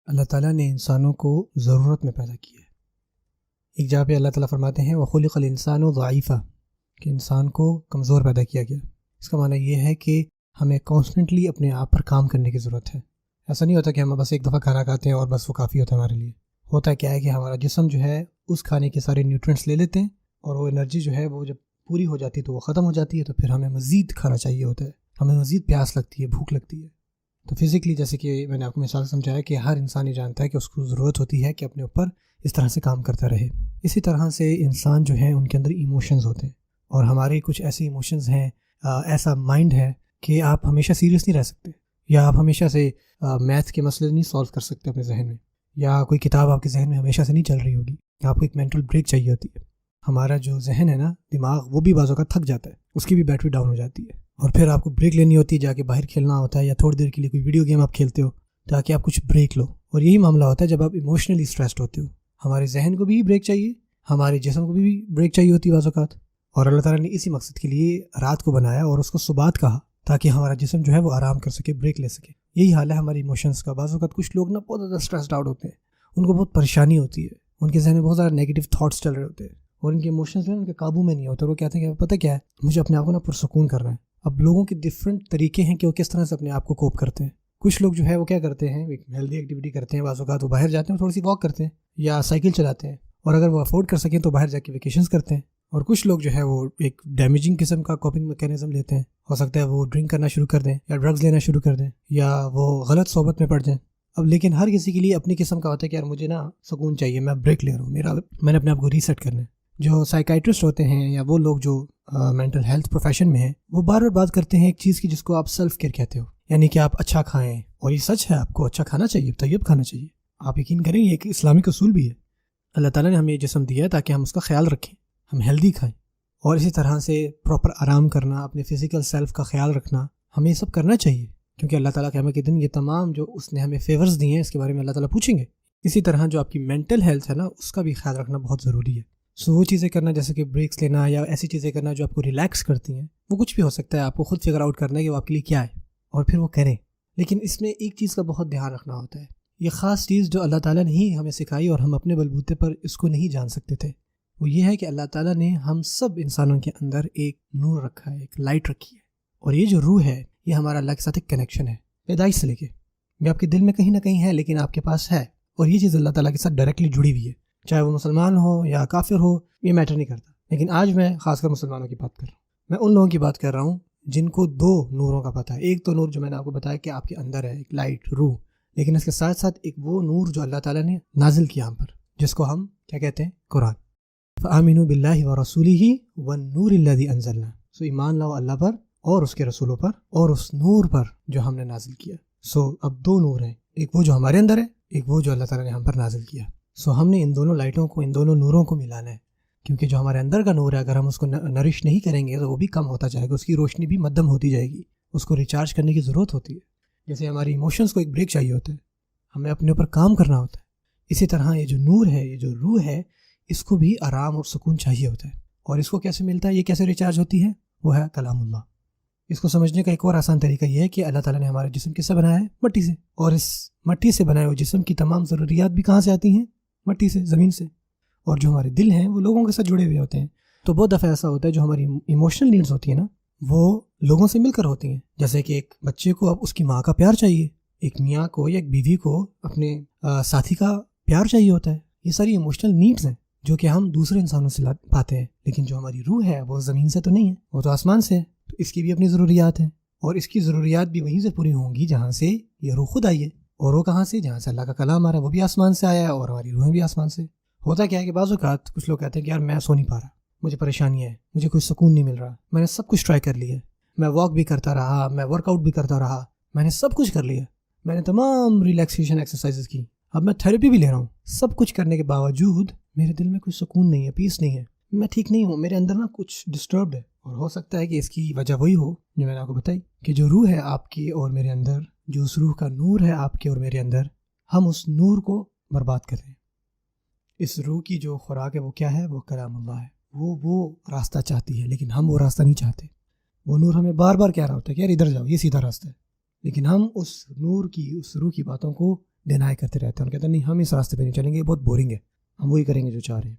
اللہ تعالیٰ نے انسانوں کو ضرورت میں پیدا کیا ہے۔ ایک جگہ پہ اللہ تعالیٰ فرماتے ہیں وَخُلِقَ الْإِنسَانُ ضَعِيفًا، کہ انسان کو کمزور پیدا کیا گیا۔ اس کا معنی یہ ہے کہ ہمیں کانسٹنٹلی اپنے آپ پر کام کرنے کی ضرورت ہے۔ ایسا نہیں ہوتا کہ ہم بس ایک دفعہ کھانا کھاتے ہیں اور بس وہ کافی ہوتا ہے ہمارے لیے۔ ہوتا کیا ہے کہ ہمارا جسم جو ہے اس کھانے کے سارے نیوٹرینٹس لے لیتے ہیں، اور وہ انرجی جو ہے وہ جب پوری ہو جاتی ہے تو وہ ختم ہو جاتی ہے، تو پھر ہمیں مزید کھانا چاہیے ہوتا ہے، ہمیں مزید پیاس لگتی ہے، بھوک لگتی ہے۔ تو فزیکلی جیسے کہ میں نے آپ کو مثال سمجھایا کہ ہر انسان یہ جانتا ہے کہ اس کو ضرورت ہوتی ہے کہ اپنے اوپر اس طرح سے کام کرتا رہے۔ اسی طرح سے انسان جو ہیں ان کے اندر ایموشنز ہوتے ہیں، اور ہمارے کچھ ایسے ایموشنز ہیں، ایسا مائنڈ ہے کہ آپ ہمیشہ سیریس نہیں رہ سکتے، یا آپ ہمیشہ سے میتھ کے مسئلے نہیں سولو کر سکتے اپنے ذہن میں، یا کوئی کتاب آپ کے ذہن میں ہمیشہ سے نہیں چل رہی ہوگی، آپ کو ایک مینٹل بریک چاہیے ہوتی ہے۔ ہمارا جو ذہن ہے نا، دماغ، وہ بھی بعض اوقات تھک جاتا ہے، اس کی بھی بیٹری ڈاؤن ہو جاتی ہے، اور پھر آپ کو بریک لینی ہوتی ہے، جا کے باہر کھیلنا ہوتا ہے، یا تھوڑی دیر کے لیے کوئی ویڈیو گیم آپ کھیلتے ہو تاکہ آپ کچھ بریک لو۔ اور یہی معاملہ ہوتا ہے جب آپ ایموشنلی اسٹریسڈ ہوتے ہو، ہمارے ذہن کو بھی بریک چاہیے، ہمارے جسم کو بھی بریک چاہیے ہوتی ہے بعض اوقات۔ اور اللہ تعالیٰ نے اسی مقصد کے لیے رات کو بنایا اور اس کو صبات کہا، تاکہ ہمارا جسم جو ہے وہ آرام کر سکے، بریک لے سکے۔ یہی حال ہے ہماری ایموشنس کا۔ بعض اوقات کچھ لوگ نا بہت زیادہ اسٹریسڈ آؤٹ ہوتے ہیں، ان کو بہت پریشانی ہوتی ہے، ان کے ذہن میں بہت زیادہ نیگیٹو تھاٹس چل رہے ہوتے ہیں، اور ان کے ایموشنز جو ہیں ان کے قابو میں نہیں ہوتے، اور وہ کہتے ہیں کہ پتہ کیا ہے، مجھے اپنے آپ کو نا پرسکون کرنا ہے۔ اب لوگوں کے ڈفرینٹ طریقے ہیں کہ وہ کس طرح سے اپنے آپ کو کوپ کرتے ہیں۔ کچھ لوگ جو ہے وہ کیا کرتے ہیں، ایک ہیلدی ایکٹیویٹی کرتے ہیں، بعض اوقات وہ باہر جاتے ہیں، تھوڑی سی واک کرتے ہیں یا سائیکل چلاتے ہیں، اور اگر وہ افورڈ کر سکیں تو باہر جا کے ویکیشنز کرتے ہیں۔ اور کچھ لوگ جو ہے وہ ایک ڈیمیجنگ قسم کا کوپنگ میکینزم لیتے ہیں، ہو سکتا ہے وہ ڈرنک کرنا شروع کر دیں، یا ڈرگز لینا شروع کر دیں، یا وہ غلط صحبت میں پڑ جائیں۔ اب لیکن ہر کسی کے لیے اپنی قسم کا ہوتا ہے کہ یار مجھے نا سکون چاہیے، میں بریک لے رہا ہوں، میں نے اپنے آپ کو ریسیٹ کرنا ہے۔ جو سائیکائٹرسٹ ہوتے ہیں یا وہ لوگ جو مینٹل ہیلتھ پروفیشن میں ہیں، وہ بار بار بات کرتے ہیں ایک چیز کی جس کو آپ سیلف کیئر کہتے ہو، یعنی کہ آپ اچھا کھائیں، اور یہ سچ ہے، آپ کو اچھا کھانا چاہیے، طیب کھانا چاہیے۔ آپ یقین کریں یہ ایک اسلامک اصول بھی ہے۔ اللہ تعالیٰ نے ہمیں یہ جسم دیا ہے تاکہ ہم اس کا خیال رکھیں، ہم ہیلدی کھائیں، اور اسی طرح سے پراپر آرام کرنا، اپنے فزیکل سیلف کا خیال رکھنا، ہمیں یہ سب کرنا چاہیے، کیونکہ اللہ تعالیٰ قیامت کے دن یہ تمام جو اس نے ہمیں فیورز دیے ہیں اس کے بارے میں اللہ تعالیٰ پوچھیں گے۔ اسی طرح جو آپ کی مینٹل ہیلتھ ہے نا، اس کا بھی خیال رکھنا بہت ضروری ہے۔ وہ چیزیں کرنا جیسے کہ بریکس لینا، یا ایسی چیزیں کرنا جو آپ کو ریلیکس کرتی ہیں، وہ کچھ بھی ہو سکتا ہے، آپ کو خود فگر آؤٹ کرنا ہے کہ وہ آپ کے لیے کیا ہے، اور پھر وہ کریں۔ لیکن اس میں ایک چیز کا بہت دھیان رکھنا ہوتا ہے، یہ خاص چیز جو اللہ تعالیٰ نے ہی ہمیں سکھائی اور ہم اپنے بلبوتے پر اس کو نہیں جان سکتے تھے، وہ یہ ہے کہ اللہ تعالیٰ نے ہم سب انسانوں کے اندر ایک نور رکھا ہے، ایک لائٹ رکھی ہے، اور یہ جو روح ہے یہ ہمارا اللہ کے ساتھ ایک کنیکشن ہے، پیدائش سے لے کے۔ یہ آپ کے دل میں کہیں نہ کہیں ہے، لیکن آپ کے پاس ہے، اور یہ چیز اللہ تعالیٰ کے ساتھ ڈائریکٹلی جڑی ہوئی ہے، چاہے وہ مسلمان ہو یا کافر ہو، یہ میٹر نہیں کرتا۔ لیکن آج میں خاص کر مسلمانوں کی بات کر رہا ہوں، میں ان لوگوں کی بات کر رہا ہوں جن کو دو نوروں کا پتہ ہے۔ ایک تو نور جو میں نے آپ کو بتایا کہ آپ کے اندر ہے، ایک لائٹ روح، لیکن اس کے ساتھ ساتھ ایک وہ نور جو اللہ تعالیٰ نے نازل کیا ہم پر، جس کو ہم کیا کہتے ہیں، قرآن۔ فآمنوا باللہ ورسولہ والنور الذی انزلنا، سو ایمان لاؤ اللہ پر اور اس کے رسولوں پر اور اس نور پر جو ہم نے نازل کیا۔ سو اب دو نور ہیں، ایک وہ جو ہمارے اندر ہے، ایک وہ جو اللہ تعالیٰ نے ہم پر نازل کیا۔ سو ہم نے ان دونوں لائٹوں کو، ان دونوں نوروں کو ملانا ہے، کیونکہ جو ہمارے اندر کا نور ہے اگر ہم اس کو نرش نہیں کریں گے تو وہ بھی کم ہوتا جائے گا، اس کی روشنی بھی مدھم ہوتی جائے گی، اس کو ریچارج کرنے کی ضرورت ہوتی ہے۔ جیسے ہماری ایموشنز کو ایک بریک چاہیے ہوتا ہے، ہمیں اپنے اوپر کام کرنا ہوتا ہے، اسی طرح یہ جو نور ہے، یہ جو روح ہے، اس کو بھی آرام اور سکون چاہیے ہوتا ہے۔ اور اس کو کیسے ملتا ہے، یہ کیسے ریچارج ہوتی ہے، وہ ہے کلام اللہ۔ اس کو سمجھنے کا ایک اور آسان طریقہ یہ ہے کہ اللہ تعالیٰ نے ہمارے جسم کس سے بنایا ہے، مٹی سے، اور اس مٹی سے بنائے ہوئے جسم کی تمام ضروریات بھی کہاں سے آتی ہیں، مٹی سے، زمین سے۔ اور جو ہمارے دل ہیں وہ لوگوں کے ساتھ جڑے ہوئے ہوتے ہیں، تو بہت دفعہ ایسا ہوتا ہے جو ہماری ایموشنل نیڈز ہوتی ہیں نا، وہ لوگوں سے مل کر ہوتی ہیں۔ جیسے کہ ایک بچے کو اب اس کی ماں کا پیار چاہیے، ایک میاں کو یا ایک بیوی کو اپنے ساتھی کا پیار چاہیے ہوتا ہے۔ یہ ساری ایموشنل نیڈز ہیں جو کہ ہم دوسرے انسانوں سے پاتے ہیں، لیکن جو ہماری روح ہے وہ زمین سے تو نہیں ہے، وہ تو آسمان سے ہے، تو اس کی بھی اپنی ضروریات ہیں، اور اس کی ضروریات بھی وہیں سے پوری ہوں گی جہاں سے یہ روح خود آئی ہے۔ اور وہ کہاں سے، جہاں سے اللہ کا کلام آ رہا ہے، وہ بھی آسمان سے آیا ہے، اور ہماری روحیں بھی آسمان سے۔ ہوتا کیا ہے کہ بعض اوقات کچھ لوگ کہتے ہیں کہ یار میں سو نہیں پا رہا، مجھے پریشانی ہے، مجھے کوئی سکون نہیں مل رہا، میں نے سب کچھ ٹرائی کر لیا ہے، میں واک بھی کرتا رہا، میں ورک آؤٹ بھی کرتا رہا، میں نے سب کچھ کر لیا، میں نے تمام ریلیکسیشن ایکسرسائزز کی، اب میں تھیراپی بھی لے رہا ہوں، سب کچھ کرنے کے باوجود میرے دل میں کوئی سکون نہیں ہے، پیس نہیں ہے، میں ٹھیک نہیں ہوں، میرے اندر نا کچھ ڈسٹربڈ ہے۔ اور ہو سکتا ہے کہ اس کی وجہ وہی ہو جو میں نے آپ کو بتائی، کہ جو روح ہے آپ کی اور میرے اندر، جو اس روح کا نور ہے آپ کے اور میرے اندر، ہم اس نور کو برباد کر رہے ہیں۔ اس روح کی جو خوراک ہے وہ کیا ہے، وہ کلام اللہ ہے، وہ راستہ چاہتی ہے، لیکن ہم وہ راستہ نہیں چاہتے۔ وہ نور ہمیں بار بار کہہ رہا ہوتا ہے کہ یار ادھر جاؤ، یہ سیدھا راستہ ہے، لیکن ہم اس نور کی، اس روح کی باتوں کو ڈینائی کرتے رہتے ہیں. ان کہتے ہیں نہیں ہم اس راستے پہ نہیں چلیں گے, یہ بہت بورنگ ہے, ہم وہی کریں گے جو چاہ رہے ہیں.